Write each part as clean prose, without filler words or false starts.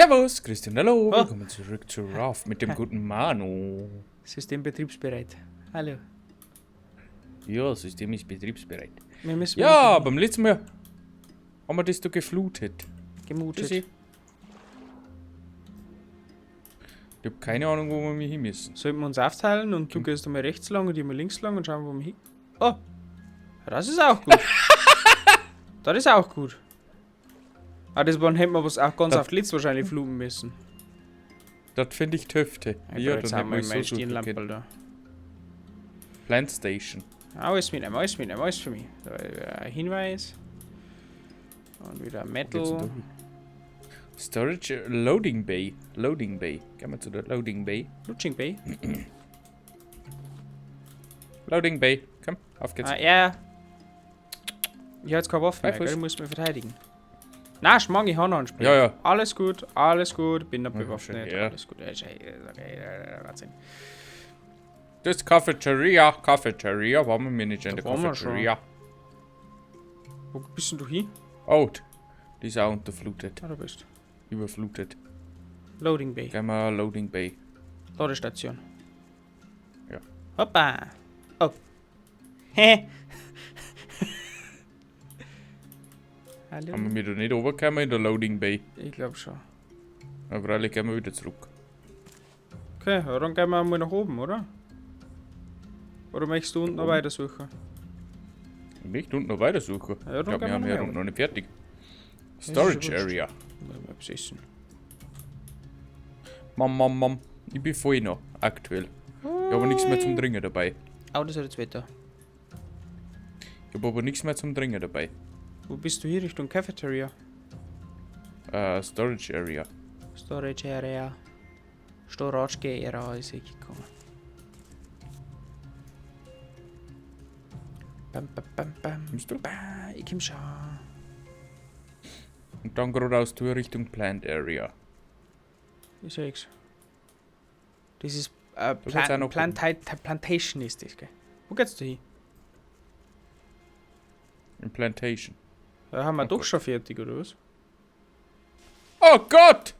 Servus, Christian, hallo, Oh. willkommen zurück zu Raft mit dem guten Manu. System betriebsbereit. Hallo. Ja, System ist betriebsbereit. Wir müssen Ja, beim letzten Mal haben wir das da geflutet. gemutet. Ich hab keine Ahnung, wo wir hin müssen. Sollten wir uns aufteilen und du gehst einmal rechts lang und ich mal links lang und schauen, wo wir hin. Oh! Das ist auch gut. Das ist auch gut. Ah, das waren hätten wir was auch ganz Das- auf die Litz wahrscheinlich fluten müssen. Das finde ich Töfte. Ja, jetzt haben wir hätten meine so Stirnlampe da. Plant Station. Alles mitnehmen, alles mitnehmen, alles für mich. Da ein Hinweis. Und wieder Wo geht's denn da Metal. hin? Storage Loading Bay. Loading Bay. Gehen wir zu der Loading Bay. Lutsching Bay. Loading Bay. Komm, auf geht's. Ah, ja. Ich hab jetzt keine Waffe mehr, Beifuß. gell? Ich muss mich verteidigen. Na, Schmang, ich habe noch einen Spray. Ja, ja. Alles gut, bin noch Ja, bewaffnet. schön, ja. Alles gut. Okay, Wahnsinn. Das ist Cafeteria. Cafeteria. Waren wir nicht in der Da waren wir Cafeteria? Wo bist denn du hin? Oh, die ist auch unterflutet. Ah, da bist Überflutet. Loading Bay. Gehen wir Loading Bay. Ladestation. Ja. Hoppa. Oh. Hä? Hallo? Haben wir da nicht runtergekommen in der Loading Bay? Ich glaube schon. Aber freilich gehen wir wieder zurück. Okay, ja, dann gehen wir mal nach oben, oder? Oder möchtest du unten noch Oben? weiter suchen? Nicht unten noch weiter suchen. Ja, dann Ich glaube, gehen wir wir haben noch ja mehr unten noch nicht fertig. ist ja Storage wurscht. Area. Mal besessen. Mam. Ich bin voll noch, aktuell. Ich habe nichts mehr zum Dringen dabei. Oh, das ist jetzt Wetter. Ich habe aber nichts mehr zum Dringen dabei. Wo bist du hier Richtung Cafeteria? Storage Area. Storage Area. Storage Area ist ich gekommen. Bam. Kommst du? Ich komm schon. Und dann geradeaus durch Richtung Plant Area. Ich seh's. Das ist Das hat's auch noch Plantation ist das, gell? Wo geht's da hin? In Plantation. Da haben wir Oh doch Gott. schon fertig, oder was? Oh Gott!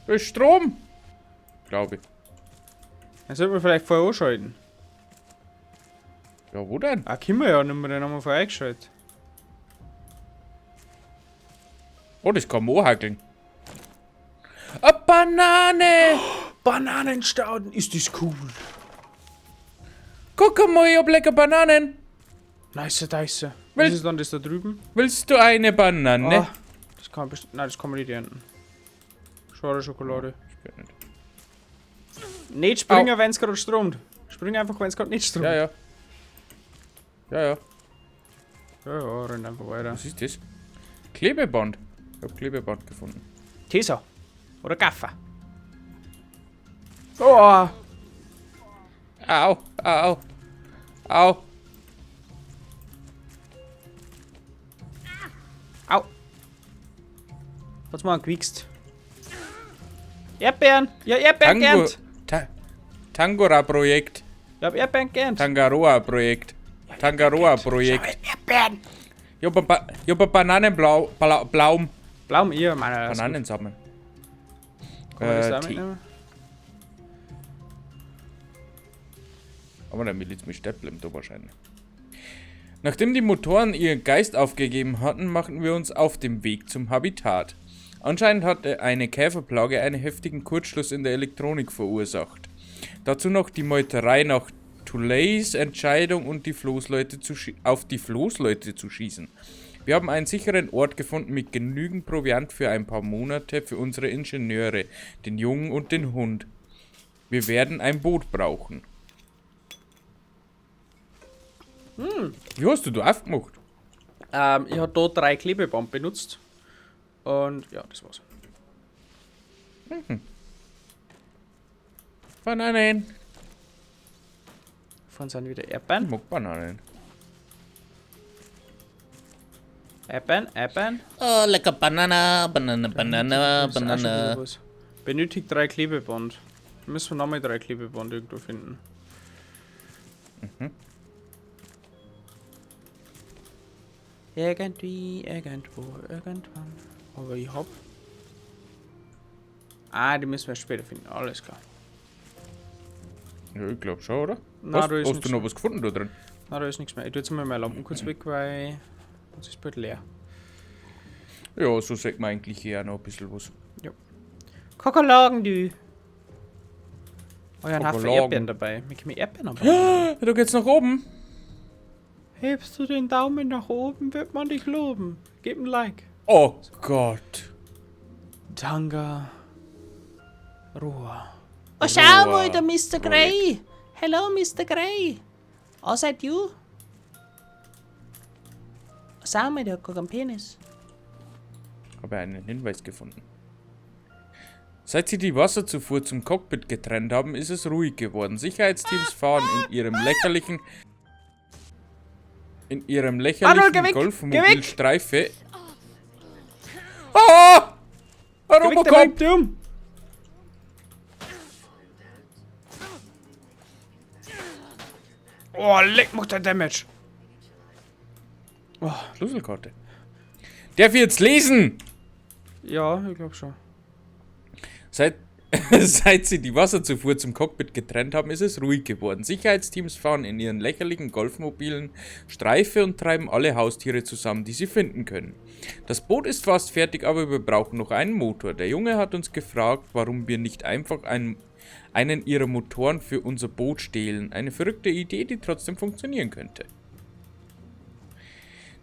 Da ist Strom! Glaube ich. Dann sollten wir vielleicht vorher anschalten. Ja, wo denn? Ah, können wir ja nicht mehr, den haben wir vorher eingeschaltet. Oh, das kann man anhackeln. Eine Banane! Bananenstauden, ist das cool. Guck mal, ich hab lecker Bananen. Nice. Was Will- ist dann das da drüben? Willst du eine Banane? Ah, das kann bestimmt. Nein, das kann man nicht ernten. Schade Schokolade. Ich kann nicht. Nicht springen, wenn es gerade stromt. Spring einfach, wenn es gerade nicht stromt. Ja. Ja, renn einfach weiter. Was ist das? Klebeband. Ich hab Klebeband gefunden. Tesa. Oder Gaffer. Oh! Au. Au! Hat's mal gewichst. Erdbeeren! Ja, Erdbeeren geernt! Tangora-Projekt. Ich hab Erdbeeren geernt! Tangaroa-Projekt. Tangaroa-Projekt. Erdbeeren! Ich hab ein Bananenblaum. Blaum, ihr, meiner. Bananen sammeln. Kann man das auch Tee. mitnehmen? Aber dann will jetzt mit Stadtbleiben da wahrscheinlich. Nachdem die Motoren ihren Geist aufgegeben hatten, machten wir uns auf dem Weg zum Habitat. Anscheinend hatte eine Käferplage einen heftigen Kurzschluss in der Elektronik verursacht. Dazu noch die Meuterei nach Tuleys Entscheidung und die auf die Floßleute zu schießen. Wir haben einen sicheren Ort gefunden mit genügend Proviant für ein paar Monate für unsere Ingenieure, den Jungen und den Hund. Wir werden ein Boot brauchen. Wie hast du da aufgemacht? Ich habe da 3 Klebeband benutzt. Und ja, das war's. Bananen. Davon sind wieder Ich Erdbeeren. mag Bananen. Erdbeeren. Oh, lecker Banane. Das ist auch schon wieder was. Benötigt 3 Klebeband. Müssen wir nochmal 3 Klebeband irgendwo finden. Irgendwie, irgendwo, irgendwann. Aber ich hab. Ah, die müssen wir später finden. Alles klar. Ja, ich glaube schon, oder? Na, Hast da ist du nichts noch mehr. was gefunden da drin? Na, da ist nichts mehr. Ich tue jetzt mal meine Lampen kurz weg, weil es ist bald leer. Ja, so sagt man eigentlich eher noch ein bisschen was. Kakerlaken, du. Oh ja, ein Haufen Kakerlaken. Erdbeeren dabei. Wir können Erdbeeren haben. Da geht's nach oben. Hebst du den Daumen nach oben, wird man dich loben. Gib ein Like. Oh Gott. Tanga. Ruhe. Oh, schau Roa. mal, der Mr. Grey. Hello, Mr. Grey. Oh, seid you? Schau mal, der hat gar keinen Penis. Habe einen Hinweis gefunden. Seit sie die Wasserzufuhr zum Cockpit getrennt haben, ist es ruhig geworden. Sicherheitsteams fahren in ihrem lächerlichen Arnold, geh weg! Golfmobil Streife. Oh! Ein Robocop! Dumm. Oh, leck, macht der Damage. Oh, Schlüsselkarte. Darf ich jetzt lesen? ja, ich glaube schon. Seit sie die Wasserzufuhr zum Cockpit getrennt haben, ist es ruhig geworden. Sicherheitsteams fahren in ihren lächerlichen Golfmobilen Streife und treiben alle Haustiere zusammen, die sie finden können. Das Boot ist fast fertig, aber wir brauchen noch einen Motor. Der Junge hat uns gefragt, warum wir nicht einfach einen ihrer Motoren für unser Boot stehlen. Eine verrückte Idee, die trotzdem funktionieren könnte.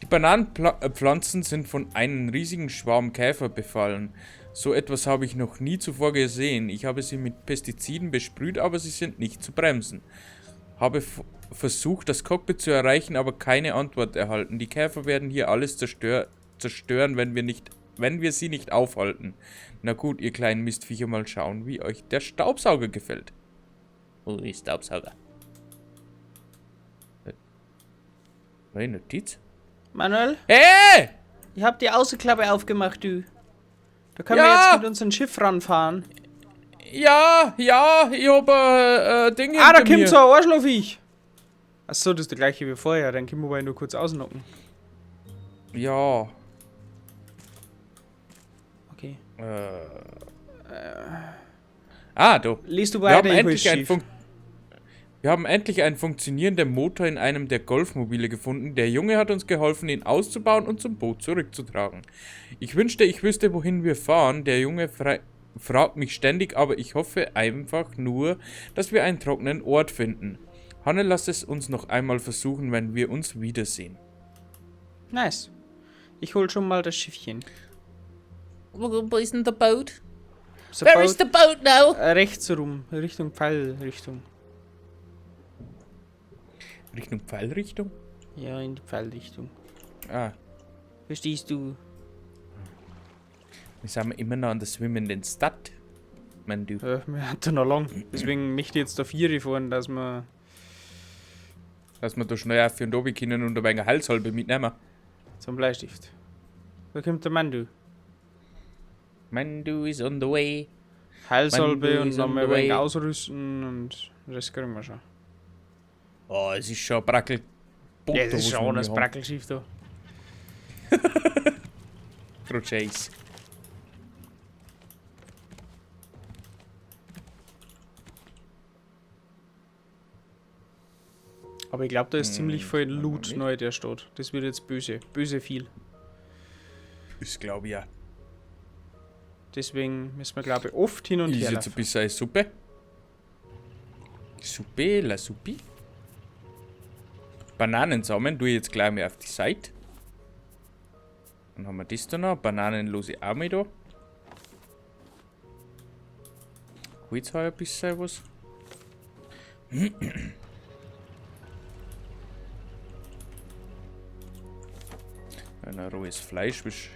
Die Bananenpflanzen sind von einem riesigen Schwarm Käfer befallen. So etwas habe ich noch nie zuvor gesehen. Ich habe sie mit Pestiziden besprüht, aber sie sind nicht zu bremsen. Habe versucht, das Cockpit zu erreichen, aber keine Antwort erhalten. Die Käfer werden hier alles zerstören, wenn wir sie nicht aufhalten. Na gut, ihr kleinen Mistviecher, mal schauen, wie euch der Staubsauger gefällt. Wo ist Staubsauger? Neue Notiz? Manuel, Hey! ich hab die Außenklappe aufgemacht, du. Da können wir Ja! jetzt mit unserem Schiff ranfahren. Ja, ich habe Dinge Ah, da hinter mir. kommt so ein Arschlochviech. Achso, das ist der gleiche wie vorher. Dann können wir aber nur kurz ausnocken. Ja. Okay. Du. Liest du Wir haben, weiter, ich endlich schief. wir haben endlich einen funktionierenden Motor in einem der Golfmobile gefunden. Der Junge hat uns geholfen, ihn auszubauen und zum Boot zurückzutragen. Ich wünschte, ich wüsste, wohin wir fahren. Der Junge fragt mich ständig, aber ich hoffe einfach nur, dass wir einen trockenen Ort finden. Hanne, lass es uns noch einmal versuchen, wenn wir uns wiedersehen. Nice. Ich hol schon mal das Schiffchen. Wo ist denn der Boot? So Where is the boat now? rechts rum, Richtung Pfeilrichtung. Richtung Pfeilrichtung? Ja, in die Pfeilrichtung. Ah, Verstehst du? wir sind immer noch an der schwimmenden Stadt. Mein du. Ja, wir hatten noch lang. Deswegen möchte ich jetzt da 4 fahren, dass wir. Dass wir da schnell auf und oben können und ein wenig Halshalbe mitnehmen. Zum Bleistift. Da kommt der Mandu. Mandu is on the way. Halsalbe Mandu und is dann on mal ein the wenig way. ausrüsten und das kriegen wir schon. Oh, es ist schon ein Brackel. Ja, das ist schon das Brackelschiff da. Chase. Aber ich glaube, da ist ziemlich viel machen wir Loot mit. neu, der steht. Das wird jetzt böse. Böse viel. Ist glaube ich ja. Deswegen müssen wir, glaube ich, oft hin und Ist her jetzt ein laufen. bisschen eine Suppe. Suppe, la Suppi. Bananensamen tue ich jetzt gleich mal auf die Seite. Dann haben wir das da noch. Bananenlose auch mal da. Jetzt habe ich ein bisschen was. Ein rohes Fleisch.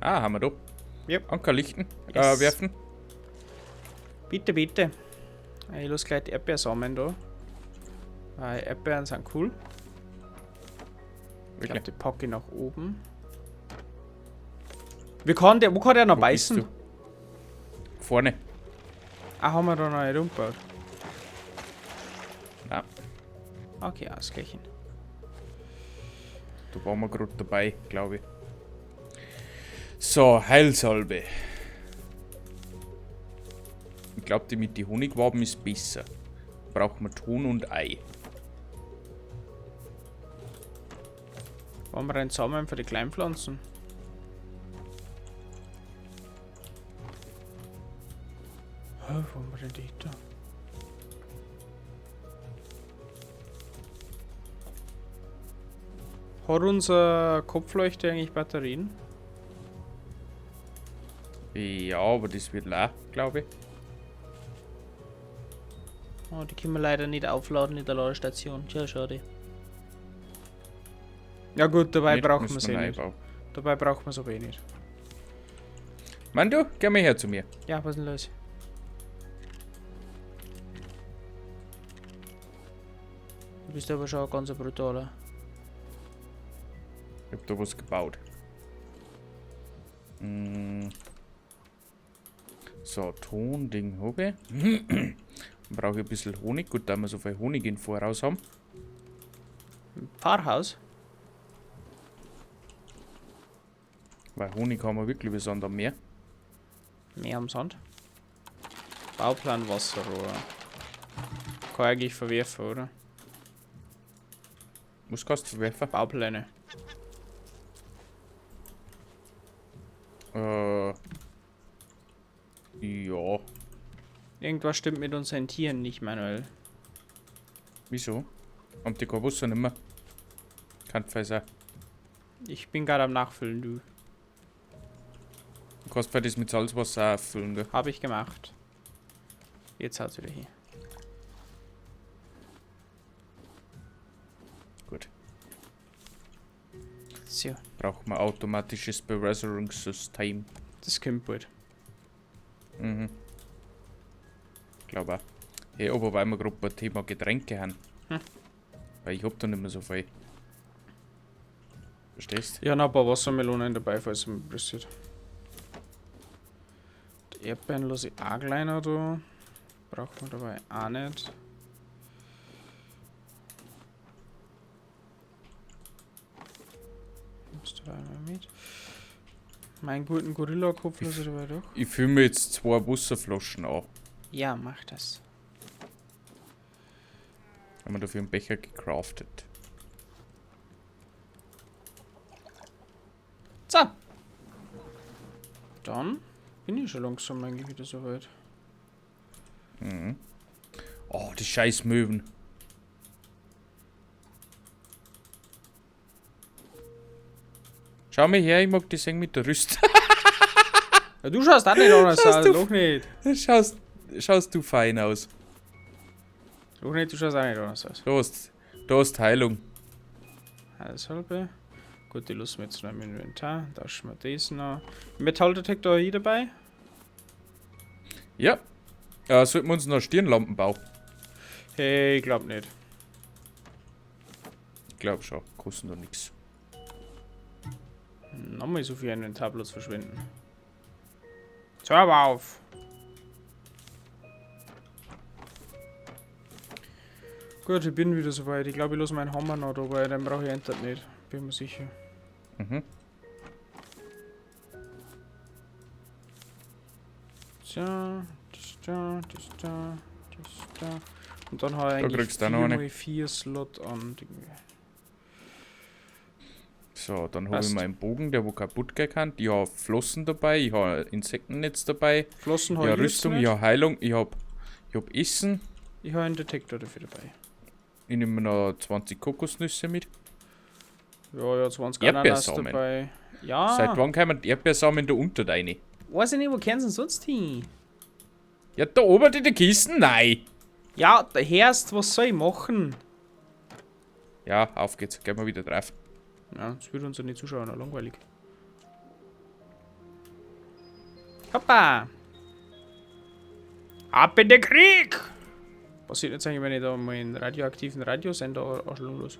Ah, haben wir da. Yep. Anker lichten. Yes. Werfen. Bitte, bitte. Ich lasse gleich die Erdbeersamen da. Weil Erdbeeren sind cool. Ich glaube, die packe ich nach oben. Wo kann der noch Wo beißen? bist du? Vorne. Ah, haben wir da noch nicht umgebaut? Nein, Okay, ausgleichen. da waren wir gerade dabei, glaube ich. So, Heilsalbe. Ich glaube, die mit den Honigwaben ist besser. Braucht man Ton und Ei. Wollen wir einen Samen für die Kleinpflanzen? Wo haben wir denn die da? Hat unser Kopfleuchte eigentlich Batterien? Ja, aber das wird leer, glaube ich. Oh, die können wir leider nicht aufladen in der Ladestation. Tja, schade. Ja gut, dabei Nicht brauchen wir müssen sie nicht. einbauen. Dabei brauchen wir es aber eh nicht. Mann, du, geh mal her zu mir. Ja, was ist denn los? Du bist aber schon ein ganz brutaler. Ich hab da was gebaut. So, Tonding habe ich. Brauche ich ein bisschen Honig. Gut, da wir so viel Honig im Voraus haben. Pfarrhaus? Weil Honig haben wir wirklich bis an der Meer. Meer am Sand. Bauplan Wasserrohr. Kann eigentlich verwerfen, oder? Was kannst du verwerfen? Baupläne. Ja. Irgendwas stimmt mit unseren Tieren nicht, Manuel. Wieso? Haben die kein Wasser nicht mehr? Kann vielleicht sein. Ich bin gerade am Nachfüllen, du. Du kannst vielleicht das mit Salzwasser auffüllen, gell? Habe ich gemacht. Jetzt haut's wieder hier. Gut. So, Braucht man automatisches Bewässerungssystem. das kommt bald. Mhm. Glaube auch. Hey, aber weil wir gerade beim Thema Getränke haben. Weil ich hab da nicht mehr so viel. Verstehst? Ja, noch ein paar Wassermelonen dabei, falls es mich interessiert. Die Erdbeeren lasse ich auch kleiner da. Braucht man dabei auch nicht. Nimmst du einmal mit. Meinen guten Gorilla-Kopf lasse ich dabei doch. Ich fülle mir jetzt 2 Wasserflaschen an. Ja, mach das. Haben wir dafür einen Becher gecraftet. So. Dann bin ich schon langsam eigentlich wieder soweit. Mhm. Oh, die scheiß Möwen. Schau mal her, ich mag die Säng mit der Rüst. Ja, du schaust auch nicht anders Schaust aus, du- doch nicht. Schaust du fein aus. Doch nicht, du schaust auch nicht anders aus. Du hast Heilung. Alles halbe. Gut, die lassen wir jetzt noch im Inventar. Tauschen wir das noch. Metalldetektor hier dabei? Ja. Sollten wir uns noch Stirnlampen bauen? Hey, ich glaub nicht. Ich glaube schon. Kosten doch nichts. Nochmal so viel Inventarplatz verschwinden. So, aber auf! Gut, ich bin wieder soweit. Ich glaube, ich lasse meinen Hammer noch da, weil den brauche ich endlich nicht. Bin mir sicher. Mhm. So, das da, das da, das da. Und dann habe ich Da eigentlich kriegst du auch noch eine. 4x4 Slot an Dinge. So, dann habe ich Passt. meinen Bogen, der wo kaputt gehen kann. Ich habe Flossen dabei, ich habe Insektennetz dabei, Flossen ich habe habe ich jetzt Rüstung, nicht. ich habe Heilung, ich hab Essen. Ich habe einen Detektor dafür dabei. Ich nehme noch 20 Kokosnüsse mit. Ja, 20 Ananas Erdbeersamen. dabei. Ja, Seit wann kommen die Erdbeersamen da unter deine? weiß ich nicht, wo kennen sie denn sonst hin? Ja, da oben in der Kiste? Nein! Ja, der Herst, was soll ich machen? Ja, auf geht's. Gehen wir wieder drauf. Ja, das würde uns ja nicht zuschauen, auch langweilig. Hoppa! Ab in den Krieg! Passiert jetzt eigentlich, wenn ich da mal einen radioaktiven Radiosender anschlagen los?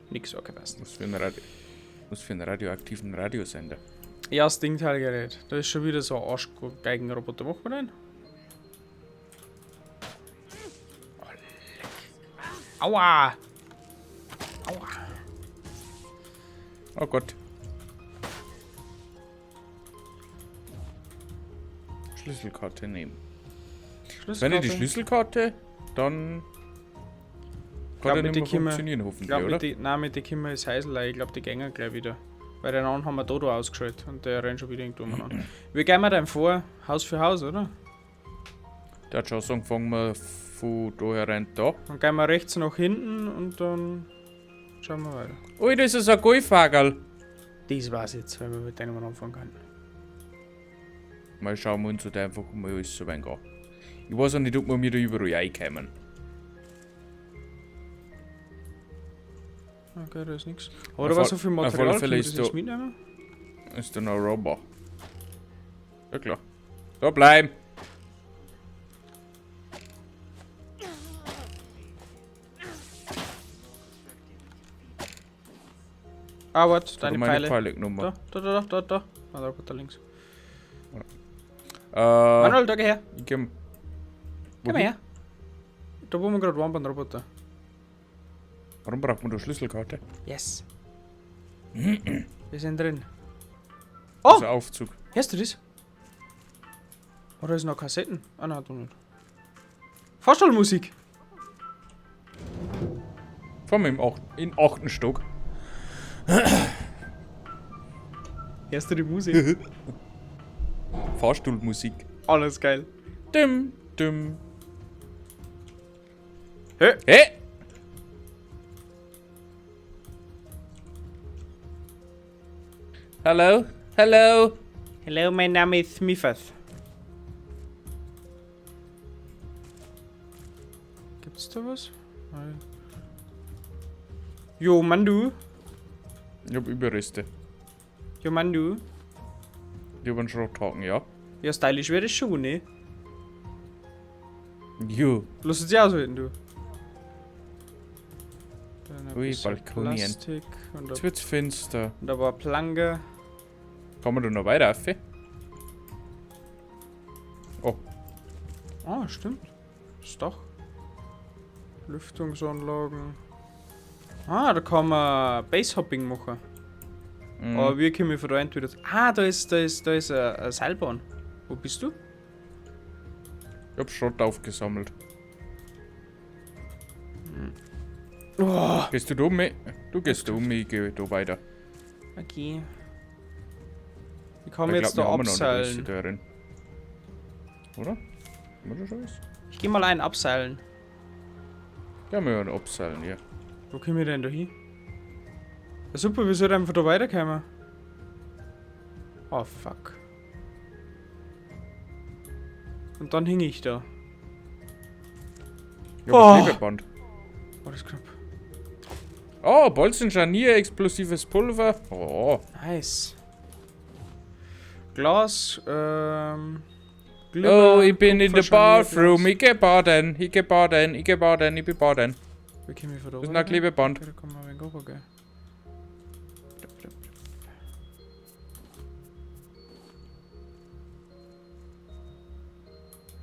Nix, okay, passt. Was für ein radioaktiven Radiosender. Ja, das Dingteilgerät. Da ist schon wieder so ein Arschgeigenroboter. Machen wir den? Aua! Aua! Oh Gott. Schlüsselkarte nehmen. Schlüsselkarte. Wenn ich die Schlüsselkarte, dann kann der mit nicht mehr die können wir- funktionieren, hoffentlich, oder? Nein, mit den Kimmer ist Heisel. Ich glaube, die gehen gleich wieder. Weil den anderen haben wir Dodo ausgeschaltet und der rennt schon wieder irgendwo an. Wie gehen wir denn vor? Haus für Haus, oder? Der hat schon sagen, fangen wir von daher rein da. Dann gehen wir rechts nach hinten und dann schauen wir weiter. Ui, das ist ein Golfvogel. Das war's jetzt, wenn wir mit denen mal anfangen können. Mal schauen wir uns halt einfach mal alles so weit an. Ich weiß auch nicht, ob wir mir da überall reinkommen. Okay, da ist nichts. Aber da war so viel auf alle Material, Fälle können wir ist das jetzt da- mitnehmen? Ist da noch ein Robber. Ja klar. Da bleiben! Ah, warte, Da deine meine Pfeile. Pfeile genommen. Da. Ah, da geht da links. Äh, Manuel, da geh her. ich geh, Komm her. Da wo wir gerade waren beim Roboter. warum braucht man da Schlüsselkarte? Yes. Wir sind drin. Das Oh! ist ein Aufzug. Hörst du das? Oder ist noch Kassetten? Ah, nein, du nicht. Fahrstuhlmusik. Fahren wir im 8. Stock. Hörst du die Musik? Fahrstuhlmusik. Alles geil. Dim, dim. Hä? Hey! Hallo? Hallo? Hallo, mein Name ist Smithers. Gibt's da was? Nein. Jo, Mandu. Ich hab Überreste. Jo, Mandu. Die haben schon Tagen, ja. Ja, stylisch wäre das schon, ne? Jo. Lass es dir aushalten, du. Dann ein Ui, bisschen Balkonien. Plastik und Jetzt wird's finster. da war Planke. Kann man da noch weiter rauf? Oh, Ah, stimmt. Das Dach. Lüftungsanlagen. Ah, da kann man Basehopping machen. mhm. Aber wie komme ich von da entweder... Ah, da ist eine Seilbahn. Wo bist du? Ich hab Schrott aufgesammelt. Oh, Gehst du da um? Du gehst da um, ich geh da weiter. okay. Ich kann Weil mir ich jetzt glaub, da wir haben noch nicht alles abseilen. da drin. Oder? Haben wir da schon was? Ich geh mal einen abseilen. Ja, wir haben abseilen, ja. Wo komme ich denn da hin? Ja, super, wie soll ich einfach da weiterkommen? Oh, fuck. Und dann hing ich da. Ich hab ein Oh. Klebeband. Oh, das ist knapp. Oh, Bolzenscharnier, explosives Pulver. Oh, Nice. Glas, oh, ich bin in der Kupferscharnier, Bathroom. Glas. Ich geh baden, ich geh baden, ich geh baden, ich bin baden. Wie komme ich von da Das ist runter? ein Klebeband. Okay, da kann man ein wenig runtergehen.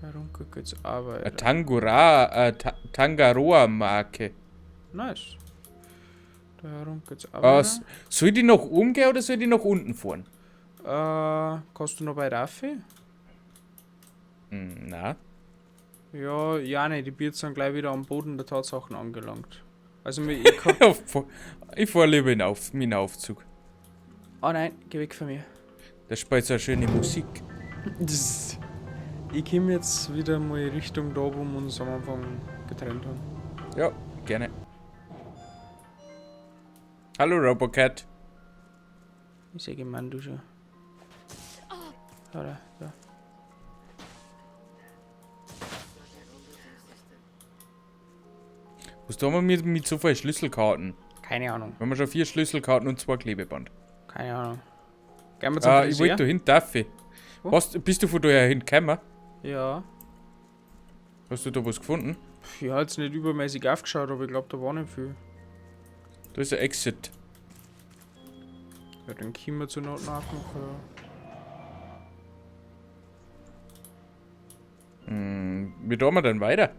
Herunter geht's Eine arbeiten. Tangaroa-Marke. Nice. Da herunter geht's Was? arbeiten. Soll die nach oben gehen oder soll die nach unten fahren? Kannst du noch bei Raffi? Na. Ja, ja, ne, die Bierts sind gleich wieder am Boden der Tatsachen angelangt. Also, ich kann. Ich fahr lieber in meinen Aufzug. Oh nein, geh weg von mir. Da spielt so eine schöne Musik. Ich komme jetzt wieder mal Richtung da, wo wir uns am Anfang getrennt haben. Ja, gerne. Hallo Robocat. Ich sehe gemein, du schon. Da. Was tun wir mit so vielen Schlüsselkarten? Keine Ahnung. Wir haben schon 4 Schlüsselkarten und 2 Klebeband. Keine Ahnung. Gehen wir zum Ich wollte da Friseur? hin, darf ich? Wo? Bist du von daher hingekommen? Ja. Hast du da was gefunden? Ich habe jetzt nicht übermäßig aufgeschaut, aber ich glaube, da war nicht viel. Da ist ein Exit. Ja, dann können wir zur Not nachmachen. Wie tun wir denn weiter?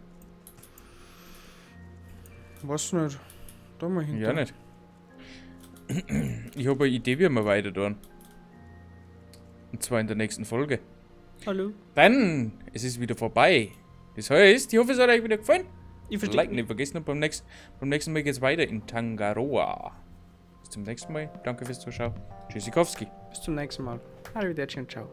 Was nicht? Da mal hinter. Ja, nicht. Ich habe eine Idee, wie wir weiter tun. Und zwar in der nächsten Folge. Hallo. Dann ist es wieder vorbei. Das heißt, ich hoffe, es hat euch wieder gefallen. Ich verstehe Like nicht vergessen und beim nächsten Mal geht's weiter in Tangaroa. Bis zum nächsten Mal. Danke fürs Zuschauen. Tschüssikowski. Bis zum nächsten Mal. Arrivederci und ciao.